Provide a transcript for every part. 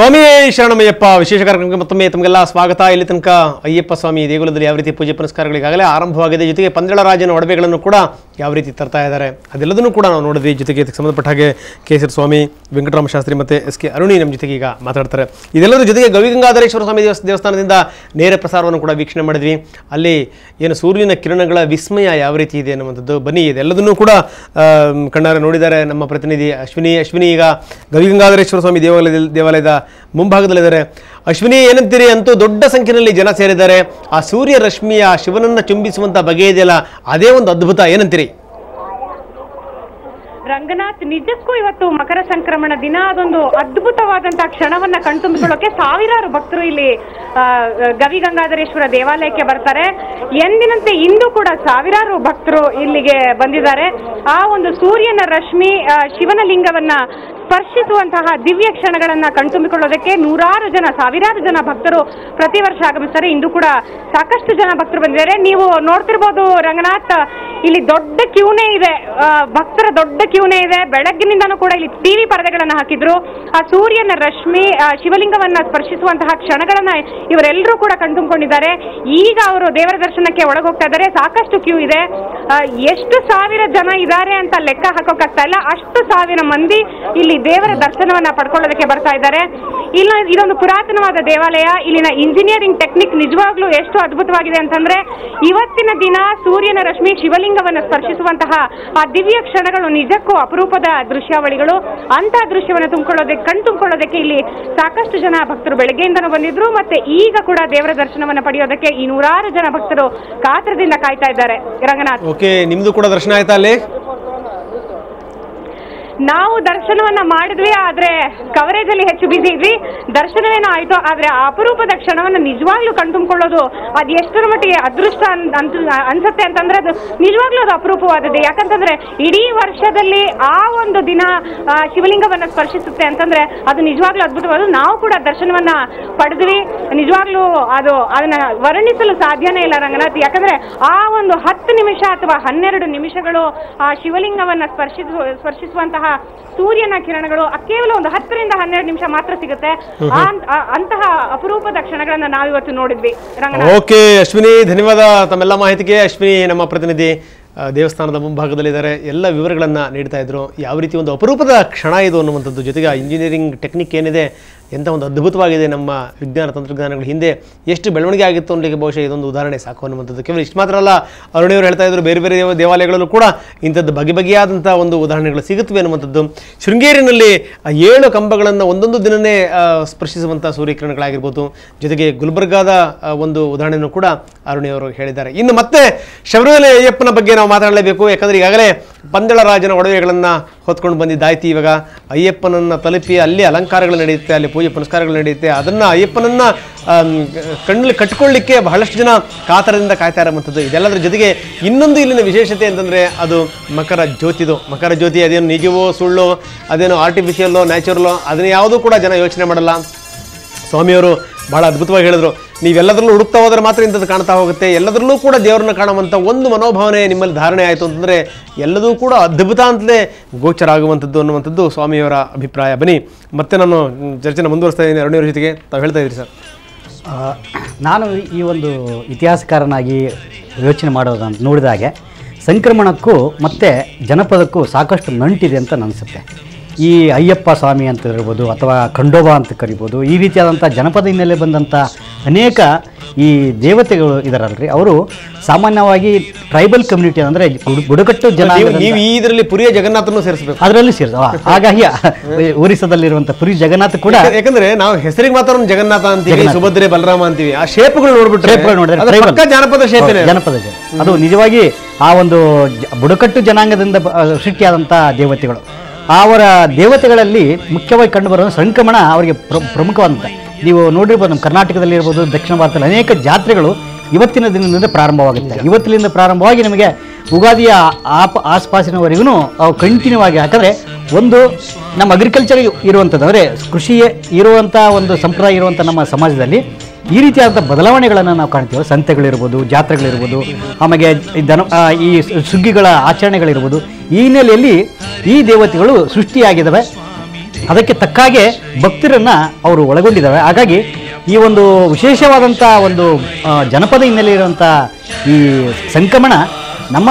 ಸ್ವಾಮಿ ಶರಣಮಯ್ಯಪ್ಪ ವಿಶೇಷ ಕಾರ್ಯಕ್ರಮಕ್ಕೆ ಮತ್ತೊಮ್ಮೆ ತಮಗೆಲ್ಲ ಸ್ವಾಗತ. ಇಲ್ಲಿ ತನಕ ಅಯ್ಯಪ್ಪ ಸ್ವಾಮಿ ದೇಗುಲದಲ್ಲಿ ಯಾವ ರೀತಿ ಪೂಜೆ ಪುನಸ್ಕಾರಗಳಿಗಾಗಲೇ ಆರಂಭವಾಗಿದೆ, ಜೊತೆಗೆ ಪಂದಳರಾಜನ ಒಡವೆಗಳನ್ನು ಕೂಡ ಯಾವ ರೀತಿ ತರ್ತಾ ಇದ್ದಾರೆ ಅದೆಲ್ಲದನ್ನು ಕೂಡ ನಾವು ನೋಡಿದ್ವಿ. ಜೊತೆಗೆ ಇದಕ್ಕೆ ಸಂಬಂಧಪಟ್ಟ ಹಾಗೆ ಕೇಸರಿ ಸ್ವಾಮಿ, ವೆಂಕಟರಾಮ ಶಾಸ್ತ್ರಿ ಮತ್ತು SK ಅರುಣಿ ನಮ್ಮ ಜೊತೆಗೆ ಈಗ ಮಾತಾಡ್ತಾರೆ. ಇದೆಲ್ಲದರ ಜೊತೆಗೆ ಗವಿಗಂಗಾಧರೇಶ್ವರ ಸ್ವಾಮಿ ದೇವಸ್ಥಾನದಿಂದ ನೇರ ಪ್ರಸಾರವನ್ನು ಕೂಡ ವೀಕ್ಷಣೆ ಮಾಡಿದ್ವಿ. ಅಲ್ಲಿ ಏನು ಸೂರ್ಯನ ಕಿರಣಗಳ ವಿಸ್ಮಯ ಯಾವ ರೀತಿ ಇದೆ ಅನ್ನುವಂಥದ್ದು ಬನ್ನಿ ಇದೆಲ್ಲದನ್ನೂ ಕೂಡ ಕಣ್ಣಾರೆ ನೋಡಿದ್ದಾರೆ ನಮ್ಮ ಪ್ರತಿನಿಧಿ ಅಶ್ವಿನಿ ಈಗ ಗವಿಗಂಗಾಧರೇಶ್ವರ ಸ್ವಾಮಿ ದೇವಾಲಯದ ಮುಂಭಾಗದಲ್ಲಿದ್ದಾರೆ. ಅಶ್ವಿನಿ, ಏನಂತೀರಿ? ಅಂತೂ ದೊಡ್ಡ ಸಂಖ್ಯೆಯಲ್ಲಿ ಜನ ಸೇರಿದ್ದಾರೆ. ಆ ಸೂರ್ಯ ರಶ್ಮಿಯ ಶಿವನನ್ನ ಚುಂಬಿಸುವಂತ ಬಗೆ ಇದೆಯಲ್ಲ, ಅದೇ ಒಂದು ಅದ್ಭುತ, ಏನಂತೀರಿ? ರಂಗನಾಥ್, ನಿಜಕ್ಕೂ ಇವತ್ತು ಮಕರ ಸಂಕ್ರಮಣ ದಿನ ಅದೊಂದು ಅದ್ಭುತವಾದಂತಹ ಕ್ಷಣವನ್ನ ಕಣ್ತುಂಬಿಕೊಳ್ಳೋಕೆ ಸಾವಿರಾರು ಭಕ್ತರು ಇಲ್ಲಿ ಗವಿಗಂಗಾಧರೇಶ್ವರ ದೇವಾಲಯಕ್ಕೆ ಬರ್ತಾರೆ. ಎಂದಿನಂತೆ ಇಂದು ಕೂಡ ಸಾವಿರಾರು ಭಕ್ತರು ಇಲ್ಲಿಗೆ ಬಂದಿದ್ದಾರೆ. ಆ ಒಂದು ಸೂರ್ಯನ ರಶ್ಮಿ ಶಿವನ ಲಿಂಗವನ್ನ ಸ್ಪರ್ಶಿಸುವಂತಹ ದಿವ್ಯ ಕ್ಷಣಗಳನ್ನ ಕಣ್ತುಂಬಿಕೊಳ್ಳೋದಕ್ಕೆ ಸಾವಿರಾರು ಜನ ಭಕ್ತರು ಪ್ರತಿ ವರ್ಷ ಆಗಮಿಸ್ತಾರೆ. ಇಂದು ಕೂಡ ಸಾಕಷ್ಟು ಜನ ಭಕ್ತರು ಬಂದಿದ್ದಾರೆ. ನೀವು ನೋಡ್ತಿರ್ಬೋದು ರಂಗನಾಥ್, ಇಲ್ಲಿ ದೊಡ್ಡ ಕ್ಯೂನೇ ಇದೆ, ಭಕ್ತರ ದೊಡ್ಡ ಕ್ಯೂನೇ ಇದೆ. ಬೆಳಗ್ಗಿನಿಂದನೂ ಕೂಡ ಇಲ್ಲಿ ಟಿವಿ ಪರದೆಗಳನ್ನ ಹಾಕಿದ್ರು. ಆ ಸೂರ್ಯನ ರಶ್ಮಿ ಶಿವಲಿಂಗವನ್ನ ಸ್ಪರ್ಶಿಸುವಂತಹ ಕ್ಷಣಗಳನ್ನ ಇವರೆಲ್ಲರೂ ಕೂಡ ಕಣ್ತುಂಬಿಕೊಂಡಿದ್ದಾರೆ. ಈಗ ಅವರು ದೇವರ ದರ್ಶನಕ್ಕೆ ಒಳಗೋಗ್ತಾ ಇದ್ದಾರೆ. ಸಾಕಷ್ಟು ಕ್ಯೂ ಇದೆ. ಎಷ್ಟು ಸಾವಿರ ಜನ ಇದ್ದಾರೆ ಅಂತ ಲೆಕ್ಕ ಹಾಕೋಕ್ಕಾಗ್ತಾ ಇಲ್ಲ, ಅಷ್ಟು ಸಾವಿರ ಮಂದಿ ಇಲ್ಲಿ ದೇವರ ದರ್ಶನವನ್ನ ಪಡ್ಕೊಳ್ಳೋದಕ್ಕೆ ಬರ್ತಾ ಇದ್ದಾರೆ. ಇದೊಂದು ಪುರಾತನವಾದ ದೇವಾಲಯ. ಇಲ್ಲಿನ ಇಂಜಿನಿಯರಿಂಗ್ ಟೆಕ್ನಿಕ್ ನಿಜವಾಗ್ಲೂ ಎಷ್ಟು ಅದ್ಭುತವಾಗಿದೆ ಅಂತಂದ್ರೆ, ಇವತ್ತಿನ ದಿನ ಸೂರ್ಯನ ರಶ್ಮಿ ಶಿವಲಿಂಗವನ್ನು ಸ್ಪರ್ಶಿಸುವಂತಹ ಆ ದಿವ್ಯ ಕ್ಷಣಗಳು ನಿಜಕ್ಕೂ ಅಪರೂಪದ ದೃಶ್ಯಾವಳಿಗಳು. ಅಂತಹ ದೃಶ್ಯವನ್ನು ಕಣ್ತುಂಬಿಕೊಳ್ಳೋದಕ್ಕೆ ಇಲ್ಲಿ ಸಾಕಷ್ಟು ಜನ ಭಕ್ತರು ಬೆಳಗ್ಗೆಯಿಂದನೂ ಬಂದಿದ್ರು. ಮತ್ತೆ ಈಗ ಕೂಡ ದೇವರ ದರ್ಶನವನ್ನು ಪಡೆಯೋದಕ್ಕೆ ಈ ನೂರಾರು ಜನ ಭಕ್ತರು ಕಾತರದಿಂದ ಕಾಯ್ತಾ ಇದ್ದಾರೆ. ರಂಗನಾಥ್, ಓಕೆ, ನಿಮ್ದು ಕೂಡ ದರ್ಶನ ಆಯ್ತಾ ಅಲ್ಲಿ? ನಾವು ದರ್ಶನವನ್ನ ಮಾಡಿದ್ವಿ, ಆದ್ರೆ ಕವರೇಜ್ ಅಲ್ಲಿ ಹೆಚ್ಚು ಬಿಸಿ ಇದ್ವಿ. ದರ್ಶನವೇನೋ ಆಯ್ತು, ಆದ್ರೆ ಅಪರೂಪದ ಕ್ಷಣವನ್ನ ನಿಜವಾಗ್ಲೂ ಕಣ್ತುಂಬಿಕೊಳ್ಳೋದು ಅದು ಎಷ್ಟರ ಮಟ್ಟಿಗೆ ಅದೃಷ್ಟ ಅನ್ಸುತ್ತೆ ಅಂತಂದ್ರೆ ಅದು ನಿಜವಾಗ್ಲೂ ಅದು ಅಪರೂಪವಾದದ್ದು. ಯಾಕಂತಂದ್ರೆ ಇಡೀ ವರ್ಷದಲ್ಲಿ ಆ ಒಂದು ದಿನ ಶಿವಲಿಂಗವನ್ನ ಸ್ಪರ್ಶಿಸುತ್ತೆ ಅಂತಂದ್ರೆ ಅದು ನಿಜವಾಗ್ಲೂ ಅದ್ಭುತವಾದ. ನಾವು ಕೂಡ ದರ್ಶನವನ್ನ ಪಡೆದ್ವಿ. ನಿಜವಾಗ್ಲೂ ಅದನ್ನ ವರ್ಣಿಸಲು ಸಾಧ್ಯನೇ ಇಲ್ಲ ರಂಗನಾಥ್. ಯಾಕಂದ್ರೆ ಆ ಒಂದು 10 ನಿಮಿಷ ಅಥವಾ 12 ನಿಮಿಷಗಳು ಆ ಶಿವಲಿಂಗವನ್ನ ಸ್ಪರ್ಶಿಸುವಂತಹ ಸೂರ್ಯನ ಕಿರಣಗಳು ಕೇವಲ ಒಂದು 10 ರಿಂದ 12 ನಿಮಿಷ ಮಾತ್ರ ಸಿಗುತ್ತೆ. ಅಂತಹ ಅಪರೂಪದ ಕ್ಷಣಗಳನ್ನ ನಾವಿವತ್ತು ನೋಡಿದ್ವಿ ರಂಗನಾಥ್. ಓಕೆ ಅಶ್ವಿನಿ, ಧನ್ಯವಾದ ತಮ್ಮೆಲ್ಲ ಮಾಹಿತಿಗೆ. ಅಶ್ವಿನಿ ನಮ್ಮ ಪ್ರತಿನಿಧಿ ದೇವಸ್ಥಾನದ ಮುಂಭಾಗದಲ್ಲಿದ್ದಾರೆ, ಎಲ್ಲ ವಿವರಗಳನ್ನು ನೀಡ್ತಾ ಇದ್ರು. ಯಾವ ರೀತಿ ಒಂದು ಅಪರೂಪದ ಕ್ಷಣ ಇದು ಅನ್ನುವಂಥದ್ದು, ಜೊತೆಗೆ ಇಂಜಿನಿಯರಿಂಗ್ ಟೆಕ್ನಿಕ್ ಏನಿದೆ ಎಂಥ ಒಂದು ಅದ್ಭುತವಾಗಿದೆ. ನಮ್ಮ ವಿಜ್ಞಾನ ತಂತ್ರಜ್ಞಾನಗಳ ಹಿಂದೆ ಎಷ್ಟು ಬೆಳವಣಿಗೆ ಆಗಿತ್ತು ಅನ್ನೋಕ್ಕೆ ಬಹುಶಃ ಇದೊಂದು ಉದಾಹರಣೆ ಸಾಕು ಅನ್ನುವಂಥದ್ದು. ಕೇವಲ ಇಷ್ಟು ಮಾತ್ರ ಅಲ್ಲ, ಅರುಣಿಯವರು ಹೇಳ್ತಾ ಇದ್ರು, ಬೇರೆ ಬೇರೆ ದೇವಾಲಯಗಳಲ್ಲೂ ಕೂಡ ಇಂಥದ್ದು ಬಗೆಬಗೆಯಾದಂಥ ಒಂದು ಉದಾಹರಣೆಗಳು ಸಿಗುತ್ತವೆ ಅನ್ನುವಂಥದ್ದು. ಶೃಂಗೇರಿನಲ್ಲಿ 7 ಕಂಬಗಳನ್ನು ಒಂದೊಂದು ದಿನವೇ ಸ್ಪರ್ಶಿಸುವಂಥ ಸೂರ್ಯಕಿರಣಗಳಾಗಿರ್ಬೋದು. ಜೊತೆಗೆ ಗುಲ್ಬರ್ಗಾದ ಒಂದು ಉದಾಹರಣೆಯನ್ನು ಕೂಡ ಅರುಣಿಯವರು ಹೇಳಿದ್ದಾರೆ. ಇನ್ನು ಮತ್ತೆ ಶಬರಿಮಲೆ ಅಯ್ಯಪ್ಪನ ಬಗ್ಗೆ ನಾವು ಮಾತಾಡಲೇಬೇಕು. ಯಾಕಂದರೆ ಈಗಾಗಲೇ ಪಂದಳರಾಜನ ಒಡವೆಗಳನ್ನು ಹೊತ್ಕೊಂಡು ಬಂದಿದ್ದಾಯ್ತು. ಇವಾಗ ಅಯ್ಯಪ್ಪನನ್ನು ತಲುಪಿ ಅಲ್ಲಿ ಅಲಂಕಾರಗಳು ನಡೆಯುತ್ತೆ, ಅಲ್ಲಿ ಪೂಜೆ ಪುನಸ್ಕಾರಗಳು ನಡೆಯುತ್ತೆ. ಅದನ್ನು ಅಯ್ಯಪ್ಪನನ್ನು ಕಣ್ಣಲ್ಲಿ ಕಟ್ಕೊಳ್ಳಿಕ್ಕೆ ಬಹಳಷ್ಟು ಜನ ಕಾತರದಿಂದ ಕಾಯ್ತಾ ಇರುವಂಥದ್ದು. ಇದೆಲ್ಲದರ ಜೊತೆಗೆ ಇನ್ನೊಂದು ಇಲ್ಲಿನ ವಿಶೇಷತೆ ಅಂತಂದರೆ ಅದು ಮಕರ ಜ್ಯೋತಿದು. ಮಕರ ಜ್ಯೋತಿ ಅದೇನು ನಿಜವೋ ಸುಳ್ಳು, ಅದೇನು ಆರ್ಟಿಫಿಷಿಯಲ್ಲೋ ನ್ಯಾಚುರಲ್ಲೋ, ಅದನ್ನು ಯಾವುದೂ ಕೂಡ ಜನ ಯೋಚನೆ ಮಾಡಲ್ಲ. ಸ್ವಾಮಿಯವರು ಭಾಳ ಅದ್ಭುತವಾಗಿ ಹೇಳಿದ್ರು, ನೀವೆಲ್ಲದರಲ್ಲೂ ಹುಡುಕ್ತಾ ಹೋದರೆ ಮಾತ್ರ ಇಂಥದ್ದು ಕಾಣ್ತಾ ಹೋಗುತ್ತೆ. ಎಲ್ಲದರಲ್ಲೂ ಕೂಡ ದೇವರನ್ನ ಕಾಣುವಂಥ ಒಂದು ಮನೋಭಾವನೆ ನಿಮ್ಮಲ್ಲಿ ಧಾರಣೆ ಆಯಿತು ಅಂತಂದರೆ ಎಲ್ಲದೂ ಕೂಡ ಅದ್ಭುತ ಅಂತಲೇ ಗೋಚರ ಆಗುವಂಥದ್ದು ಅನ್ನುವಂಥದ್ದು ಸ್ವಾಮಿಯವರ ಅಭಿಪ್ರಾಯ. ಬನ್ನಿ ಮತ್ತೆ ನಾನು ಚರ್ಚೆನ ಮುಂದುವರಿಸ್ತಾ ಇದ್ದೀನಿ ಅರುಣಿಯವರ ಜೊತೆಗೆ. ತಾವು ಹೇಳ್ತಾ ಇದ್ದೀರಿ ಸರ್. ನಾನು ಈ ಒಂದು ಇತಿಹಾಸಕಾರನಾಗಿ ಯೋಚನೆ ಮಾಡೋದಂತ ನೋಡಿದಾಗೆ ಸಂಕ್ರಮಣಕ್ಕೂ ಮತ್ತು ಜನಪದಕ್ಕೂ ಸಾಕಷ್ಟು ನಂಟಿದೆ ಅಂತ ಅನಿಸುತ್ತೆ. ಈ ಅಯ್ಯಪ್ಪ ಸ್ವಾಮಿ ಅಂತ ಇರ್ಬೋದು ಅಥವಾ ಖಂಡೋಬಾ ಅಂತ ಕರಿಬೋದು, ಈ ರೀತಿಯಾದಂಥ ಜನಪದ ಹಿನ್ನೆಲೆ ಬಂದಂಥ ಅನೇಕ ಈ ದೇವತೆಗಳು ಇದಾರಲ್ರಿ, ಅವರು ಸಾಮಾನ್ಯವಾಗಿ ಟ್ರೈಬಲ್ ಕಮ್ಯುನಿಟಿ ಅಂದರೆ ಬುಡಕಟ್ಟು ಜನ. ನೀವು ಇದರಲ್ಲಿ ಪುರಿಯ ಜಗನ್ನಾಥನೂ ಸೇರಿಸಬೇಕು, ಅದರಲ್ಲಿ ಹಾಗಾಗಿ ಒರಿಸ್ಸಾದಲ್ಲಿರುವಂಥ ಪುರಿ ಜಗನ್ನಾಥ ಕೂಡ, ಯಾಕಂದ್ರೆ ನಾವು ಹೆಸರಿಗೆ ಮಾತ್ರ ಜಗನ್ನಾಥ ಅಂತೀವಿ, ಸುಭದ್ರೆ ಬಲರಾಮ ಅಂತೀವಿ. ಆ ಶೇಪ್ಗಳು ನೋಡಿದ್ರೆ ಜನಪದ ಶೇಪ್, ಜನಪದ ಅದು ನಿಜವಾಗಿ ಆ ಒಂದು ಬುಡಕಟ್ಟು ಜನಾಂಗದಿಂದ ಸೃಷ್ಟಿಯಾದಂಥ ದೇವತೆಗಳು. ಅವರ ದೇವತೆಗಳಲ್ಲಿ ಮುಖ್ಯವಾಗಿ ಕಂಡುಬರುವ ಸಂಕ್ರಮಣ ಅವರಿಗೆ ಪ್ರಮುಖವಾದಂಥ. ನೀವು ನೋಡಿರ್ಬೋದು, ನಮ್ಮ ಕರ್ನಾಟಕದಲ್ಲಿ ಇರ್ಬೋದು, ದಕ್ಷಿಣ ಭಾರತದಲ್ಲಿ ಅನೇಕ ಜಾತ್ರೆಗಳು ಇವತ್ತಿನ ದಿನದಿಂದ ಪ್ರಾರಂಭವಾಗುತ್ತೆ. ಇವತ್ತಿನಿಂದ ಪ್ರಾರಂಭವಾಗಿ ನಮಗೆ ಉಗಾದಿಯ ಆಸ್ಪಾಸಿನವರೆಗೂ ಅವು ಕಂಟಿನ್ಯೂ ಆಗಿ. ಯಾಕಂದರೆ ಒಂದು ನಮ್ಮ ಅಗ್ರಿಕಲ್ಚರ್ ಇರುವಂಥದ್ದು, ಅಂದರೆ ಕೃಷಿಯೇ ಇರುವಂಥ ಒಂದು ಸಂಪ್ರದಾಯ ಇರುವಂಥ ನಮ್ಮ ಸಮಾಜದಲ್ಲಿ ಈ ರೀತಿಯಾದಂಥ ಬದಲಾವಣೆಗಳನ್ನು ನಾವು ಕಾಣ್ತೀವಿ. ಸಂತೆಗಳಿರ್ಬೋದು, ಜಾತ್ರೆಗಳಿರ್ಬೋದು, ಆಮೇಲೆ ಈ ಸುಗ್ಗಿಗಳ ಆಚರಣೆಗಳಿರ್ಬೋದು. ಈ ಹಿನ್ನೆಲೆಯಲ್ಲಿ ಈ ದೇವತೆಗಳು ಸೃಷ್ಟಿಯಾಗಿದ್ದಾವೆ. ಅದಕ್ಕೆ ತಕ್ಕಾಗೆ ಭಕ್ತರನ್ನು ಅವರು ಒಳಗೊಂಡಿದ್ದಾವೆ. ಹಾಗಾಗಿ ಈ ಒಂದು ವಿಶೇಷವಾದಂಥ ಒಂದು ಜನಪದ ಹಿನ್ನೆಲೆ ಇರುವಂಥ ಈ ಸಂಕ್ರಮಣ ನಮ್ಮ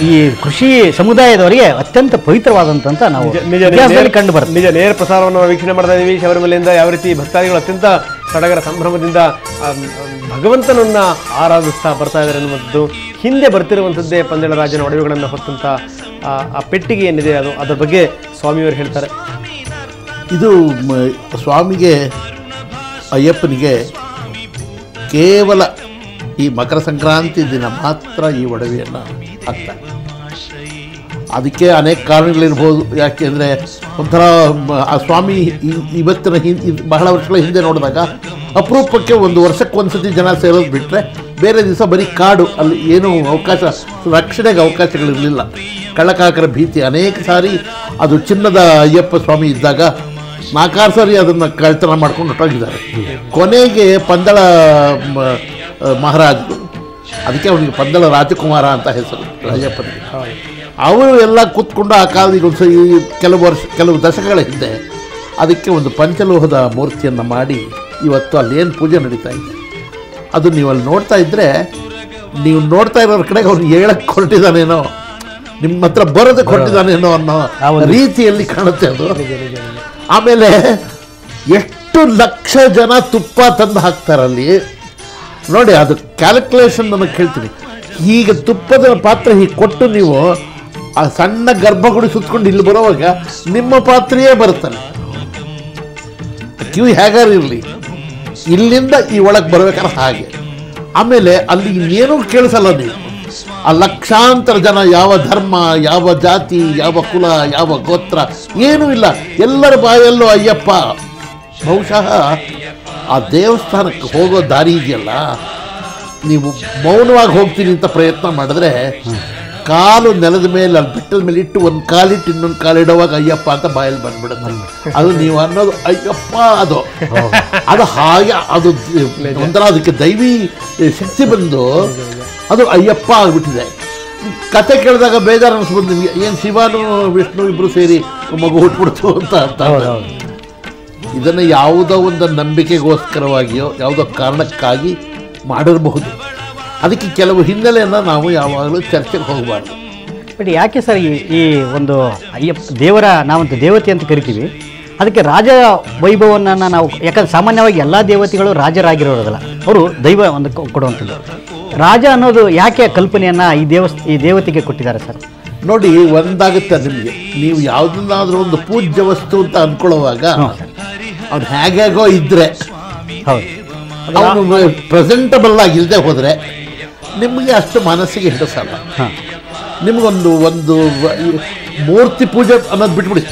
ಈ ಕೃಷಿ ಸಮುದಾಯದವರಿಗೆ ಅತ್ಯಂತ ಪವಿತ್ರವಾದಂಥ ನಾವು ಇತಿಹಾಸದಲ್ಲಿ ಕಂಡು ಬರ್ತದೆ. ನಿಜ ನೇರ ಪ್ರಸಾರವನ್ನು ವೀಕ್ಷಣೆ ಮಾಡ್ತಾ ಇದ್ದೀವಿ. ಶಬರಿಮಲೆಯಿಂದ ಯಾವ ರೀತಿ ಭಕ್ತಾದಿಗಳು ಅತ್ಯಂತ ಸಡಗರ ಸಂಭ್ರಮದಿಂದ ಭಗವಂತನನ್ನ ಆರಾಧಿಸ್ತಾ ಬರ್ತಾ ಇದ್ದಾರೆ ಅನ್ನುವಂಥದ್ದು. ಹಿಂದೆ ಬರ್ತಿರುವಂಥದ್ದೇ ಪಂದಳ ರಾಜನ ಒಡವೆಗಳನ್ನು ಹೊತ್ತಂಥ ಆ ಪೆಟ್ಟಿಗೆ ಏನಿದೆ ಅದರ ಬಗ್ಗೆ ಸ್ವಾಮಿಯವರು ಹೇಳ್ತಾರೆ. ಇದು ಸ್ವಾಮಿಗೆ ಅಯ್ಯಪ್ಪನಿಗೆ ಕೇವಲ ಈ ಮಕರ ಸಂಕ್ರಾಂತಿ ದಿನ ಮಾತ್ರ ಈ ಒಡವೆಯನ್ನು ಹಾಕ್ತಾರೆ. ಅದಕ್ಕೆ ಅನೇಕ ಕಾರಣಗಳಿರ್ಬೋದು. ಯಾಕೆಂದರೆ ಒಂಥರ ಆ ಸ್ವಾಮಿ ಇವತ್ತಿನ ಬಹಳ ವರ್ಷಗಳ ಹಿಂದೆ ನೋಡಿದಾಗ ಅಪರೂಪಕ್ಕೆ ಒಂದು ವರ್ಷಕ್ಕೆ ಒಂದು ಸತಿ ಜನ ಸೇರೋದು ಬಿಟ್ಟರೆ ಬೇರೆ ದಿವಸ ಬರೀ ಕಾಡು, ಅಲ್ಲಿ ಏನೂ ಅವಕಾಶ ರಕ್ಷಣೆಗೆ ಅವಕಾಶಗಳಿರಲಿಲ್ಲ. ಕಳ್ಳಕಾಕರ ಭೀತಿ ಅನೇಕ ಸಾರಿ. ಅದು ಚಿನ್ನದ ಅಯ್ಯಪ್ಪ ಸ್ವಾಮಿ ಇದ್ದಾಗ 4 ಸಾರಿ ಅದನ್ನು ಕಳ್ತನ ಮಾಡ್ಕೊಂಡು ಹೊರಟೋಗಿದ್ದಾರೆ. ಕೊನೆಗೆ ಪಂದಳ ಮಹಾರಾಜರು, ಅದಕ್ಕೆ ಅವನಿಗೆ ಪಂದಳ ರಾಜಕುಮಾರ ಅಂತ ಹೆಸರು ಅಯ್ಯಪ್ಪನಿಗೆ. ಅವರು ಎಲ್ಲ ಕೂತ್ಕೊಂಡು ಆ ಕಾಲದಲ್ಲಿ ಒಂದು ಕೆಲವು ದಶಕಗಳ ಹಿಂದೆ ಅದಕ್ಕೆ ಒಂದು ಪಂಚಲೋಹದ ಮೂರ್ತಿಯನ್ನು ಮಾಡಿ ಇವತ್ತು ಅಲ್ಲೇನು ಪೂಜೆ ನಡೀತಾ ಇದೆ ಅದು ನೀವು ಅಲ್ಲಿ ನೋಡ್ತಾ ಇದ್ದರೆ, ನೀವು ನೋಡ್ತಾ ಇರೋರ ಕಡೆಗೆ ಅವ್ನು ಹೇಳಕ್ಕೆ ಹೊರಟಿದ್ದಾನೇನೋ, ನಿಮ್ಮ ಹತ್ರ ಬರೋದಕ್ಕೆ ಹೊರಟಿದ್ದಾನೇನೋ ಅನ್ನೋ ರೀತಿಯಲ್ಲಿ ಕಾಣುತ್ತೆ ಅದು. ಆಮೇಲೆ ಎಷ್ಟು ಲಕ್ಷ ಜನ ತುಪ್ಪ ತಂದು ಹಾಕ್ತಾರಲ್ಲಿ ನೋಡಿ. ಅದು ಕ್ಯಾಲ್ಕುಲೇಷನ್ ನನಗೆ ಹೇಳ್ತೀನಿ. ಹೀಗೆ ತುಪ್ಪದ ಪಾತ್ರೆ ಹೀಗೆ ಕೊಟ್ಟು ನೀವು ಆ ಸಣ್ಣ ಗರ್ಭಗುಡಿ ಸುತ್ಕೊಂಡು ಇಲ್ಲಿ ಬರೋವಾಗ ನಿಮ್ಮ ಪಾತ್ರೆಯೇ ಬರುತ್ತಾನೆ. ಕ್ಯೂ ಹೇಗಾರು ಇರಲಿ, ಇಲ್ಲಿಂದ ಈ ಒಳಗೆ ಬರ್ಬೇಕಾದ್ರೆ ಹಾಗೆ. ಆಮೇಲೆ ಅಲ್ಲಿ ಇನ್ನೇನೂ ಕೇಳಿಸಲ್ಲ ನೀವು. ಆ ಲಕ್ಷಾಂತರ ಜನ, ಯಾವ ಧರ್ಮ, ಯಾವ ಜಾತಿ, ಯಾವ ಕುಲ, ಯಾವ ಗೋತ್ರ ಏನೂ ಇಲ್ಲ, ಎಲ್ಲರ ಬಾಯಲ್ಲೂ ಅಯ್ಯಪ್ಪ. ಬಹುಶಃ ಆ ದೇವಸ್ಥಾನಕ್ಕೆ ಹೋಗೋ ದಾರಿ ಇದೆಯಲ್ಲ, ನೀವು ಮೌನವಾಗಿ ಹೋಗ್ತೀನಿ ಅಂತ ಪ್ರಯತ್ನ ಮಾಡಿದ್ರೆ ಕಾಲು ನೆಲದ ಮೇಲೆ ಅಲ್ಲಿ ಬೆಟ್ಟದ ಮೇಲೆ ಇಟ್ಟು ಒಂದು ಕಾಲಿಟ್ಟು ಇನ್ನೊಂದು ಕಾಲಿಡುವಾಗ ಅಯ್ಯಪ್ಪ ಅಂತ ಬಾಯಲ್ಲಿ ಬಂದ್ಬಿಡುತ್ತೆ. ಅದು ನೀವು ಅನ್ನೋದು ಅಯ್ಯಪ್ಪ, ಅದು ಹಾಗೆ, ಅದು ಒಂಥರ ಅದಕ್ಕೆ ದೈವಿ ಶಕ್ತಿ ಬಂದು ಅದು ಅಯ್ಯಪ್ಪ ಆಗಿಬಿಟ್ಟಿದೆ. ಕತೆ ಕೇಳಿದಾಗ ಬೇಜಾರು ಅನಿಸ್ಬೋದು ನಿಮಗೆ, ಏನು ಶಿವನು ವಿಷ್ಣು ಇಬ್ಬರು ಸೇರಿ ಮಗು ಹುಟ್ಬಿಡ್ತು ಅಂತ. ಇದನ್ನು ಯಾವುದೋ ಒಂದು ನಂಬಿಕೆಗೋಸ್ಕರವಾಗಿಯೋ ಯಾವುದೋ ಕಾರಣಕ್ಕಾಗಿ ಮಾಡಿರಬಹುದು. ಅದಕ್ಕೆ ಕೆಲವು ಹಿನ್ನೆಲೆಯನ್ನು ನಾವು ಯಾವಾಗಲೂ ಚರ್ಚೆಗೆ ಹೋಗಬಾರ್ದು. ಬಟ್ ಯಾಕೆ ಸರ್ ಈ ಒಂದು ಅಯ್ಯಪ್ಪ ದೇವರ ನಾವಂತೂ ದೇವತೆ ಅಂತ ಕರಿತೀವಿ, ಅದಕ್ಕೆ ರಾಜ ವೈಭವವನ್ನು ನಾವು, ಯಾಕಂದ್ರೆ ಸಾಮಾನ್ಯವಾಗಿ ಎಲ್ಲ ದೇವತೆಗಳು ರಾಜರಾಗಿರೋದಲ್ಲ, ಅವರು ದೈವ ಒಂದು ಕೊಡುವಂಥದ್ದು. ರಾಜ ಅನ್ನೋದು ಯಾಕೆ ಕಲ್ಪನೆಯನ್ನು ಈ ದೇವತೆಗೆ ಕೊಟ್ಟಿದ್ದಾರೆ ಸರ್? ನೋಡಿ, ಒಂದಾಗುತ್ತೆ ನಿಮಗೆ, ನೀವು ಯಾವುದನ್ನಾದರೂ ಒಂದು ಪೂಜ್ಯ ವಸ್ತು ಅಂತ ಅಂದ್ಕೊಳ್ಳುವಾಗ ಅವ್ನು ಹೇಗೋ ಇದ್ದರೆ, ಅವನು ಪ್ರೆಸೆಂಟಬಲ್ ಆಗಿಲ್ಲದೆ ಹೋದರೆ ನಿಮಗೆ ಅಷ್ಟು ಮನಸ್ಸಿಗೆ ಹಿಡಿಸಲ್ಲ. ನಿಮಗೊಂದು ಮೂರ್ತಿ ಪೂಜೆ ಅನ್ನೋದು ಬಿಟ್ಬಿಡಿ.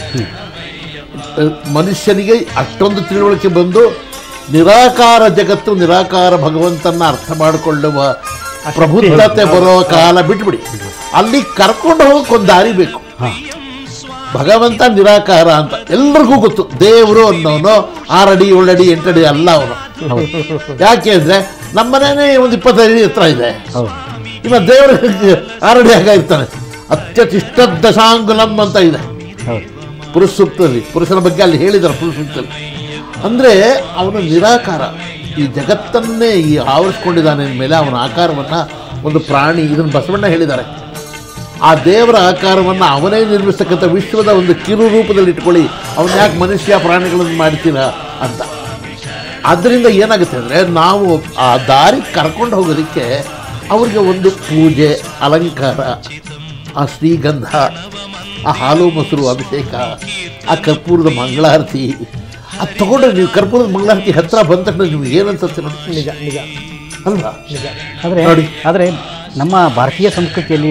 ಮನುಷ್ಯನಿಗೆ ಅಷ್ಟೊಂದು ತಿಳುವಳಿಕೆ ಬಂದು ನಿರಾಕಾರ ಜಗತ್ತು, ನಿರಾಕಾರ ಭಗವಂತನ ಅರ್ಥ ಮಾಡಿಕೊಳ್ಳುವ ಪ್ರಬುದ್ಧತೆ ಬರೋ ಕಾಲ ಬಿಟ್ಬಿಡಿ. ಅಲ್ಲಿ ಕರ್ಕೊಂಡು ಹೋಗೋಕೆ ಒಂದು ದಾರಿ ಬೇಕು. ಭಗವಂತ ನಿರಾಕಾರ ಅಂತ ಎಲ್ರಿಗೂ ಗೊತ್ತು. ದೇವರು ಅನ್ನೋನು 6 ಅಡಿ 7 ಅಡಿ 8 ಅಡಿ ಅಲ್ಲ ಅವನು. ಯಾಕೆ ಅಂದರೆ ನಮ್ಮನೇನೆ ಒಂದು 20 ಅಡಿ ಹತ್ರ ಇದೆ. ಇನ್ನು ದೇವರು 6 ಅಡಿ ಆಗಿರ್ತಾನೆ. ಅತ್ಯತಿಷ್ಠ ದಶಾಂಗುಲಂ ಅಂತ ಇದೆ ಪುರುಷ ಸೂಕ್ತದಲ್ಲಿ. ಪುರುಷನ ಬಗ್ಗೆ ಅಲ್ಲಿ ಹೇಳಿದ್ದಾರೆ ಪುರುಷ ಸೂಕ್ತದಲ್ಲಿ. ಅಂದರೆ ಅವನು ನಿರಾಕಾರ, ಈ ಜಗತ್ತನ್ನೇ ಆವರಿಸ್ಕೊಂಡಿದ್ದಾನೆ ಮೇಲೆ ಅವನ ಆಕಾರವನ್ನು ಒಂದು ಪ್ರಾಣಿ, ಇದನ್ನು ಬಸವಣ್ಣ ಹೇಳಿದ್ದಾರೆ. ಆ ದೇವರ ಆಕಾರವನ್ನು ಅವನೇ ನಿರ್ಮಿಸ್ತಕ್ಕಂಥ ವಿಶ್ವದ ಒಂದು ಕಿರು ರೂಪದಲ್ಲಿ ಇಟ್ಕೊಳ್ಳಿ, ಅವನು ಯಾಕೆ ಮನುಷ್ಯ ಪ್ರಾಣಿಗಳನ್ನು ಮಾಡ್ತೀರಾ ಅಂತ. ಆದ್ದರಿಂದ ಏನಾಗುತ್ತೆ ಅಂದರೆ, ನಾವು ಆ ದಾರಿ ಕರ್ಕೊಂಡು ಹೋಗೋದಕ್ಕೆ ಅವ್ರಿಗೆ ಒಂದು ಪೂಜೆ, ಅಲಂಕಾರ, ಆ ಶ್ರೀಗಂಧ, ಆ ಹಾಲು ಮೊಸರು ಅಭಿಷೇಕ, ಆ ಕರ್ಪೂರದ ಮಂಗಳಾರತಿ, ಅದು ತಗೊಂಡ್ರೆ ನೀವು ಕರ್ಪೂರದ ಮಂಗಳಾರತಿ ಹತ್ತಿರ ಬಂದ ತಕ್ಷಣ ನಿಮ್ಗೆ ಏನು ಅನ್ಸುತ್ತೆ ನೋಡಿ. ನಿಜ ನಿಜ ಅಲ್ವಾ? ಆದರೆ ನಮ್ಮ ಭಾರತೀಯ ಸಂಸ್ಕೃತಿಯಲ್ಲಿ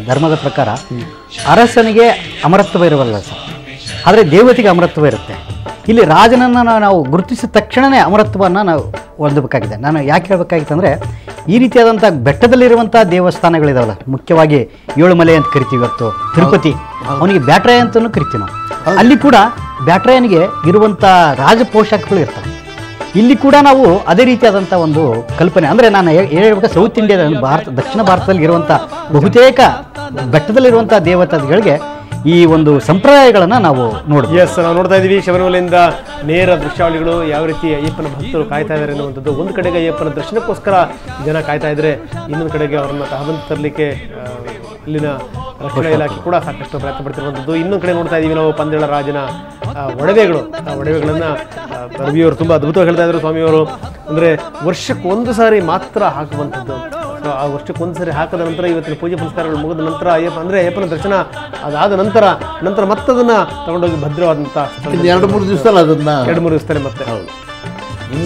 ಧರ್ಮದ ಪ್ರಕಾರ ಅರಸನಿಗೆ ಅಮರತ್ವ ಇರವಲ್ಲ ಸರ್, ಆದರೆ ದೇವತೆಗೆ ಅಮರತ್ವ ಇರುತ್ತೆ. ಇಲ್ಲಿ ರಾಜನನ್ನು ನಾವು ಗುರುತಿಸಿದ ತಕ್ಷಣವೇ ಅಮರತ್ವವನ್ನು ನಾವು ಹೊಂದಬೇಕಾಗಿದೆ. ನಾನು ಯಾಕೆ ಹೇಳಬೇಕಾಗಿತ್ತು ಅಂದರೆ, ಈ ರೀತಿಯಾದಂಥ ಬೆಟ್ಟದಲ್ಲಿರುವಂಥ ದೇವಸ್ಥಾನಗಳಿದಾವಲ್ಲ, ಮುಖ್ಯವಾಗಿ ಏಳುಮಲೆ ಅಂತ ಕರಿತೀವಿ, ಇವತ್ತು ತಿರುಪತಿ, ಅವನಿಗೆ ಬ್ಯಾಟ್ರಾಯ ಅಂತಲೂ ಕರಿತೀವಿ ನಾವು. ಅಲ್ಲಿ ಕೂಡ ಬ್ಯಾಟ್ರಾಯನಿಗೆ ಇರುವಂಥ ರಾಜ ಪೋಷಾಕಗಳು ಇರ್ತವೆ. ಇಲ್ಲಿ ಕೂಡ ನಾವು ಅದೇ ರೀತಿಯಾದಂಥ ಒಂದು ಕಲ್ಪನೆ, ಅಂದರೆ ನಾನು ಹೇಳ್ಬೇಕು, ಸೌತ್ ಇಂಡಿಯಾದ ದಕ್ಷಿಣ ಭಾರತದಲ್ಲಿ ಇರುವಂಥ ಬಹುತೇಕ ಬೆಟ್ಟದಲ್ಲಿರುವಂಥ ದೇವತೆಗಳಿಗೆ ಈ ಒಂದು ಸಂಪ್ರದಾಯಗಳನ್ನು ನಾವು ನೋಡ್ಬೋದು. ಎಸ್, ನಾವು ನೋಡ್ತಾ ಇದ್ದೀವಿ ಶಬರಿಮಲೆಯಿಂದ ನೇರ ದೃಶ್ಯಾವಳಿಗಳು, ಯಾವ ರೀತಿ ಅಯ್ಯಪ್ಪನ ಭಕ್ತರು ಕಾಯ್ತಾ ಇದ್ದಾರೆ ಅನ್ನುವಂಥದ್ದು. ಒಂದು ಕಡೆಗೆ ಅಯ್ಯಪ್ಪನ ದರ್ಶನಕ್ಕೋಸ್ಕರ ಜನ ಕಾಯ್ತಾ ಇದ್ರೆ, ಇನ್ನೊಂದು ಕಡೆಗೆ ಅವರನ್ನು ತಹಬಂದು ತರಲಿಕ್ಕೆ ಇಲ್ಲಿನ ರಕ್ಷಣಾ ಇಲಾಖೆ ಕೂಡ ಸಾಕಷ್ಟು ಪ್ರಯತ್ನ ಪಡ್ತಿರುವಂಥದ್ದು. ಇನ್ನೊಂದು ಕಡೆ ನೋಡ್ತಾ ಇದ್ದೀವಿ ನಾವು ಪಂದಳ ರಾಜನ ಒಡವೆಗಳು. ಆ ಒಡವೆಗಳನ್ನು ರವಿಯವರು ತುಂಬ ಅದ್ಭುತವಾಗಿ ಹೇಳ್ತಾ ಇದ್ರು ಸ್ವಾಮಿಯವರು. ಅಂದರೆ ವರ್ಷಕ್ಕೊಂದು ಸಾರಿ ಮಾತ್ರ ಹಾಕುವಂಥದ್ದು. ಸೊ ಆ ವರ್ಷಕ್ಕೊಂದು ಸಾರಿ ಹಾಕದ ನಂತರ ಇವತ್ತಿನ ಪೂಜೆ ಪುನಸ್ಕಾರಗಳು ಮುಗಿದ ನಂತರ ಅಯ್ಯಪ್ಪನ ದರ್ಶನ ಅದಾದ ನಂತರ ಮತ್ತದನ್ನು ತಗೊಂಡೋಗಿ ಭದ್ರವಾದಂಥ 2-3 ದಿವಸದಲ್ಲಿ ಅದನ್ನ 2-3 ದಿವಸದಲ್ಲಿ ಮತ್ತೆ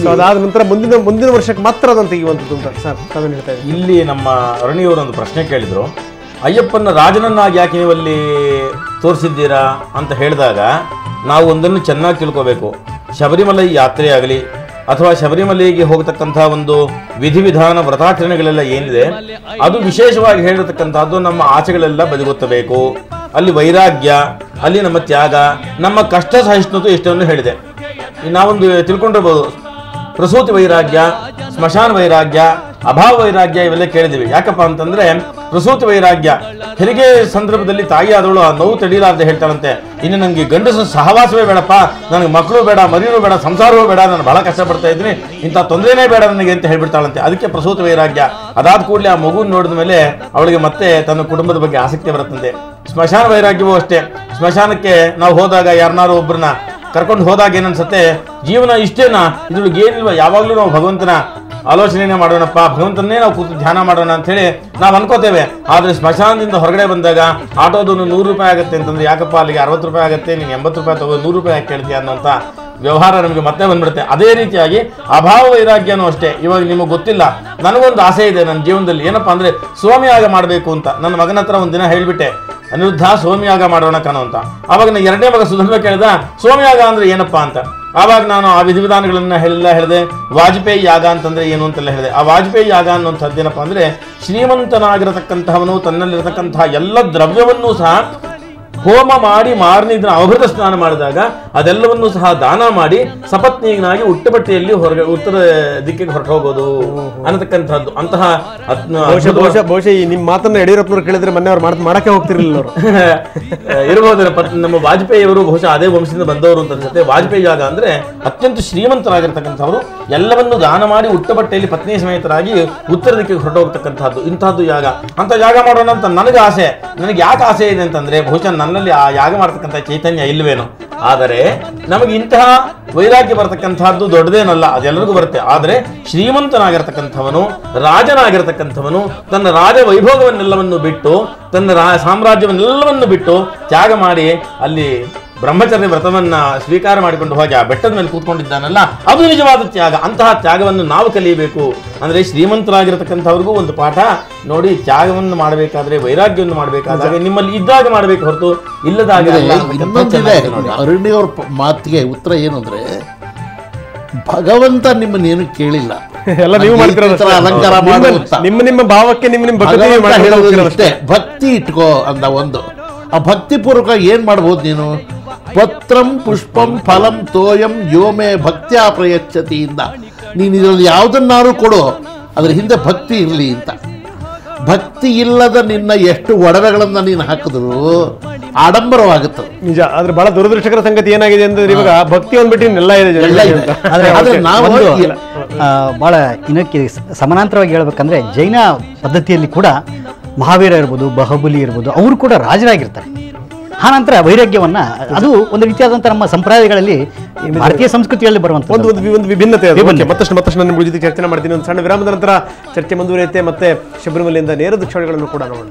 ಸೊ ಅದಾದ ನಂತರ ಮುಂದಿನ ವರ್ಷಕ್ಕೆ ಮಾತ್ರ ಅದನ್ನು ತೆಗೆಯುವಂಥದ್ದು ಅಂತ ಸರ್ ತಾವೇನು ಹೇಳ್ತಾ ಇದ್ದೀವಿ. ಇಲ್ಲಿ ನಮ್ಮ ಅರಣಿಯವರು ಒಂದು ಪ್ರಶ್ನೆ ಕೇಳಿದರು, ಅಯ್ಯಪ್ಪನ ರಾಜನನ್ನಾಗಿ ಯಾಕೆ ನೀವು ಅಲ್ಲಿ ತೋರಿಸಿದ್ದೀರಾ ಅಂತ ಹೇಳಿದಾಗ ನಾವು ಒಂದನ್ನು ಚೆನ್ನಾಗಿ ತಿಳ್ಕೋಬೇಕು. ಶಬರಿಮಲೆ ಯಾತ್ರೆ ಆಗಲಿ ಅಥವಾ ಶಬರಿಮಲೆಗೆ ಹೋಗತಕ್ಕಂಥ ಒಂದು ವಿಧಿವಿಧಾನ ವ್ರತಾಚರಣೆಗಳೆಲ್ಲ ಏನಿದೆ ಅದು ವಿಶೇಷವಾಗಿ ಹೇಳಿರತಕ್ಕಂಥದ್ದು ನಮ್ಮ ಆಚೆಗಳೆಲ್ಲ ಬದಿಗೊತ್ತಬೇಕು. ಅಲ್ಲಿ ವೈರಾಗ್ಯ, ಅಲ್ಲಿ ನಮ್ಮ ತ್ಯಾಗ, ನಮ್ಮ ಕಷ್ಟ ಸಹಿಷ್ಣುತೆ ಎಷ್ಟನ್ನು ಹೇಳಿದೆ. ನಾವೊಂದು ತಿಳ್ಕೊಂಡಿರ್ಬೋದು, ಪ್ರಸೂತಿ ವೈರಾಗ್ಯ, ಸ್ಮಶಾನ ವೈರಾಗ್ಯ, ಅಭಾವ ವೈರಾಗ್ಯ ಇವೆಲ್ಲ ಕೇಳಿದ್ದೀವಿ. ಯಾಕಪ್ಪ ಅಂತಂದ್ರೆ ಪ್ರಸೂತಿ ವೈರಾಗ್ಯ, ಹೆರಿಗೆ ಸಂದರ್ಭದಲ್ಲಿ ತಾಯಿ ಆದವಳು ಆ ನೋವು ತಡೀಲಾರ್ದೆ ಹೇಳ್ತಾಳಂತೆ, ಇನ್ನು ನನಗೆ ಗಂಡಸ ಸಹವಾಸವೇ ಬೇಡಪ್ಪ, ನನಗೆ ಮಕ್ಕಳು ಬೇಡ, ಮರಿನೂ ಬೇಡ, ಸಂಸಾರವೂ ಬೇಡ, ನಾನು ಬಹಳ ಕಷ್ಟಪಡ್ತಾ ಇದ್ದೀನಿ, ಇಂಥ ತೊಂದರೆನೇ ಬೇಡ ನನಗೆ ಅಂತ ಹೇಳ್ಬಿಡ್ತಾಳಂತೆ. ಅದಕ್ಕೆ ಪ್ರಸೂತಿ ವೈರಾಗ್ಯ. ಅದಾದ ಕೂಡಲೇ ಆ ಮಗುನ ನೋಡಿದ ಮೇಲೆ ಅವಳಿಗೆ ಮತ್ತೆ ತನ್ನ ಕುಟುಂಬದ ಬಗ್ಗೆ ಆಸಕ್ತಿ ಬರುತ್ತಂತೆ. ಸ್ಮಶಾನ ವೈರಾಗ್ಯವೂ ಅಷ್ಟೇ. ಸ್ಮಶಾನಕ್ಕೆ ನಾವು ಹೋದಾಗ ಯಾರನ್ನಾರು ಒಬ್ಬರನ್ನ ಕರ್ಕೊಂಡು ಹೋದಾಗ ಏನನ್ಸುತ್ತೆ, ಜೀವನ ಇಷ್ಟೇನಾ, ಇದ್ರೊಳಗೆ ಏನಿಲ್ವ, ಯಾವಾಗಲೂ ನಾವು ಭಗವಂತನ ಆಲೋಚನೆನೇ ಮಾಡೋಣಪ್ಪ, ಭಗವಂತನ್ನೇ ನಾವು ಕೂತು ಧ್ಯಾನ ಮಾಡೋಣ ಅಂತ ಹೇಳಿ ನಾವು ಅನ್ಕೋತೇವೆ. ಆದರೆ ಸ್ಮಶಾನದಿಂದ ಹೊರಗಡೆ ಬಂದಾಗ ಆಟೋದನ್ನು 100 ರೂಪಾಯಿ ಆಗುತ್ತೆ ಅಂತಂದ್ರೆ, ಯಾಕಪ್ಪ ಅಲ್ಲಿಗೆ 60 ರೂಪಾಯಿ ಆಗುತ್ತೆ, ನೀನು 80 ರೂಪಾಯಿ ತಗೋ, 100 ರೂಪಾಯಿ ಯಾಕೆ ಕೇಳ್ತೀಯ ಅನ್ನೋಂಥ ವ್ಯವಹಾರ ನಮಗೆ ಮತ್ತೆ ಬಂದ್ಬಿಡುತ್ತೆ. ಅದೇ ರೀತಿಯಾಗಿ ಅಭಾವ ವೈರಾಗ್ಯನೂ ಅಷ್ಟೇ. ಇವಾಗ ನಿಮಗೆ ಗೊತ್ತಿಲ್ಲ, ನನಗೊಂದು ಆಸೆ ಇದೆ ನನ್ನ ಜೀವನದಲ್ಲಿ, ಏನಪ್ಪ ಅಂದರೆ ಸೋಮಯಾಗ ಮಾಡಬೇಕು ಅಂತ. ನನ್ನ ಮಗನ ಹತ್ರ ಒಂದು ದಿನ ಹೇಳಿಬಿಟ್ಟೆ, ಅನಿರುದ್ಧ ಸೋಮಯಾಗ ಮಾಡೋಣ ಕಣೋ ಅಂತ. ಆವಾಗ ನಾನು 2ನೇ ಮಗ ಸುಧನ್ವ ಕೇಳಿದ, ಸೋಮಯಾಗ ಅಂದ್ರೆ ಏನಪ್ಪ ಅಂತ. ಆವಾಗ ನಾನು ಆ ವಿಧಿವಿಧಾನಗಳನ್ನ ಹೇಳಿದೆ. ವಾಜಪೇಯಿ ಯಾಗ ಅಂತಂದ್ರೆ ಏನು ಅಂತೆಲ್ಲ ಹೇಳಿದೆ. ಆ ವಾಜಪೇಯಿ ಯಾಗ ಅನ್ನುವಂಥದ್ದು ಏನಪ್ಪ ಅಂದ್ರೆ, ಶ್ರೀಮಂತನಾಗಿರತಕ್ಕಂತಹವನು ತನ್ನಲ್ಲಿರತಕ್ಕಂತಹ ಎಲ್ಲ ದ್ರವ್ಯವನ್ನೂ ಸಹ ಹೋಮ ಮಾಡಿ ಮಾರನೇ ದಿನ ಅವಭೃತ ಸ್ನಾನ ಮಾಡಿದಾಗ ಅದೆಲ್ಲವನ್ನೂ ಸಹ ದಾನ ಮಾಡಿ ಸಪತ್ನಿಯನಾಗಿ ಉಟ್ಟಬಟ್ಟೆಯಲ್ಲಿ ಹೊರಗೆ ಉತ್ತರ ದಿಕ್ಕಿಗೆ ಹೊರಟು ಹೋಗೋದು ಅನ್ನತಕ್ಕಂಥದ್ದು. ಅಂತಹ ಬಹುಶಃ ನಿಮ್ಮ ಮಾತನ್ನ ಯಡಿಯೂರಪ್ಪನವ್ರು ಕೇಳಿದ್ರೆ ಮೊನ್ನೆ ಅವ್ರು ಮಾಡಕ್ಕೆ ಹೋಗ್ತಿರ್ಲಿಲ್ಲ ಅವರು ಇರಬಹುದು. ನಮ್ಮ ವಾಜಪೇಯಿಯವರು ಬಹುಶಃ ಅದೇ ವಂಶದಿಂದ ಬಂದವರು ಅಂತ ಅನ್ಸುತ್ತೆ. ವಾಜಪೇಯಿ ಯಾಗ ಅಂದ್ರೆ ಅತ್ಯಂತ ಶ್ರೀಮಂತರಾಗಿರ್ತಕ್ಕಂಥವ್ರು ಎಲ್ಲವನ್ನು ದಾನ ಮಾಡಿ ಉಟ್ಟಬಟ್ಟೆಯಲ್ಲಿ ಪತ್ನಿ ಸಮೇತರಾಗಿ ಉತ್ತರ ದಿಕ್ಕಿಗೆ ಹೊರಟು ಹೋಗ್ತಕ್ಕಂಥದ್ದು ಇಂತಹದ್ದು ಯಾಗ. ಅಂತ ಯಾಗ ಮಾಡೋಣ ಅಂತ ನನಗೆ ಆಸೆ. ನನಗೆ ಯಾಕೆ ಆಸೆ ಇದೆ ಅಂತಂದ್ರೆ, ಬಹುಶಃ ನನ್ನಲ್ಲಿ ಆ ಯಾಗ ಮಾಡತಕ್ಕಂಥ ಚೈತನ್ಯ ಇಲ್ವೇನೋ. ಆದರೆ ನಮಗೆ ಇಂತಹ ವೈರಾಗ್ಯ ಬರತಕ್ಕಂಥದ್ದು ದೊಡ್ಡದೇನಲ್ಲ, ಅದೆಲ್ಲರಿಗೂ ಬರುತ್ತೆ. ಆದರೆ ಶ್ರೀಮಂತನಾಗಿರ್ತಕ್ಕಂಥವನು, ರಾಜನಾಗಿರ್ತಕ್ಕಂಥವನು ತನ್ನ ರಾಜ ವೈಭೋಗವನ್ನೆಲ್ಲವನ್ನು ಬಿಟ್ಟು, ತನ್ನ ಸಾಮ್ರಾಜ್ಯವನ್ನೆಲ್ಲವನ್ನು ಬಿಟ್ಟು ತ್ಯಾಗ ಮಾಡಿ ಅಲ್ಲಿ ಬ್ರಹ್ಮಚರ್ಯ ವ್ರತವನ್ನ ಸ್ವೀಕಾರ ಮಾಡಿಕೊಂಡು ಹೋಗಿ ಆ ಬೆಟ್ಟದ ಮೇಲೆ ಕೂತ್ಕೊಂಡಿದ್ದಾನಲ್ಲ, ಅದು ನಿಜವಾದ ತ್ಯಾಗ. ಅಂತಹ ತ್ಯಾಗವನ್ನು ನಾವು ಕಲಿಯಬೇಕು. ಅಂದ್ರೆ ಶ್ರೀಮಂತರಾಗಿರತಕ್ಕಂಥವ್ರಿಗೂ ಒಂದು ಪಾಠ ನೋಡಿ, ತ್ಯಾಗವನ್ನು ಮಾಡಬೇಕಾದ್ರೆ, ವೈರಾಗ್ಯವನ್ನು ಮಾಡಬೇಕಾದ್ರೆ ನಿಮ್ಮಲ್ಲಿ ಇದ್ದಾಗ ಮಾಡಬೇಕು, ಹೊರತು ಇಲ್ಲದಾಗ. ಅರಣ್ಯವ್ರ ಮಾತಿಗೆ ಉತ್ತರ ಏನು ಅಂದ್ರೆ, ಭಗವಂತ ನಿಮ್ಮನ್ನೇನು ಕೇಳಿಲ್ಲ, ಎಲ್ಲ ನೀವು ಅಲಂಕಾರ ನಿಮ್ಮ ಭಾವಕ್ಕೆ ಭಕ್ತಿ ಇಟ್ಕೋ ಅಂದ. ಒಂದು ಆ ಭಕ್ತಿ ಪೂರ್ವಕ ಏನ್ ಮಾಡ್ಬೋದು ನೀನು, ಪತ್ರಂ ಪುಷ್ಪಂ ಫಲಂ ತೋಯಂ ಯೋಮೇ ಭಕ್ತ್ಯಾ ಪ್ರಯಚ್ಛತಿ ಇಂದ ನೀನು ಇದರಲ್ಲಿ ಯಾವುದನ್ನಾರು ಕೊಡು, ಅದ್ರ ಹಿಂದೆ ಭಕ್ತಿ ಇರಲಿ ಅಂತ. ಭಕ್ತಿ ಇಲ್ಲದ ನಿನ್ನ ಎಷ್ಟು ಒಡವೆಗಳನ್ನ ನೀನು ಹಾಕಿದ್ರು ಆಡಂಬರವಾಗುತ್ತದೆ. ನಿಜ. ಆದ್ರೆ ಬಹಳ ದುರದೃಷ್ಟಕರ ಸಂಗತಿ ಏನಾಗಿದೆ ಅಂದ್ರೆ, ಇವಾಗ ಭಕ್ತಿ ಒಂದ್ಬಿಟ್ಟು ಎಲ್ಲ ಇದೆ. ನಾವು ಬಹಳ ಇನ್ನಕ್ಕೆ ಸಮಾನಾಂತರವಾಗಿ ಹೇಳ್ಬೇಕಂದ್ರೆ, ಜೈನ ಪದ್ಧತಿಯಲ್ಲಿ ಕೂಡ ಮಹಾವೀರ ಇರ್ಬೋದು, ಬಾಹುಬಲಿ ಇರ್ಬೋದು, ಅವರು ಕೂಡ ರಾಜರಾಗಿರ್ತಾರೆ. ಆನಂತರ ವೈರಾಗ್ಯವನ್ನ, ಅದು ಒಂದು ರೀತಿಯಾದಂಥ ನಮ್ಮ ಸಂಪ್ರದಾಯಗಳಲ್ಲಿ, ಭಾರತೀಯ ಸಂಸ್ಕೃತಿಯಲ್ಲಿ ಬರುವಂಥ ಒಂದು ವಿಭಿನ್ನತೆ. ಮತ್ತಷ್ಟು ನನ್ನ ಜೊತೆ ಚರ್ಚೆ ಮಾಡ್ತೀನಿ. ಒಂದು ಸಣ್ಣ ವಿರಾಮದ ನಂತರ ಚರ್ಚೆ ಮುಂದುವರಿಯುತ್ತೆ. ಮತ್ತೆ ಶಬರಿಮಲೆಯಿಂದ ನೇರ ದೃಶ್ಯಾವಳಿಗಳನ್ನು ಕೂಡ ನೋಡೋಣ.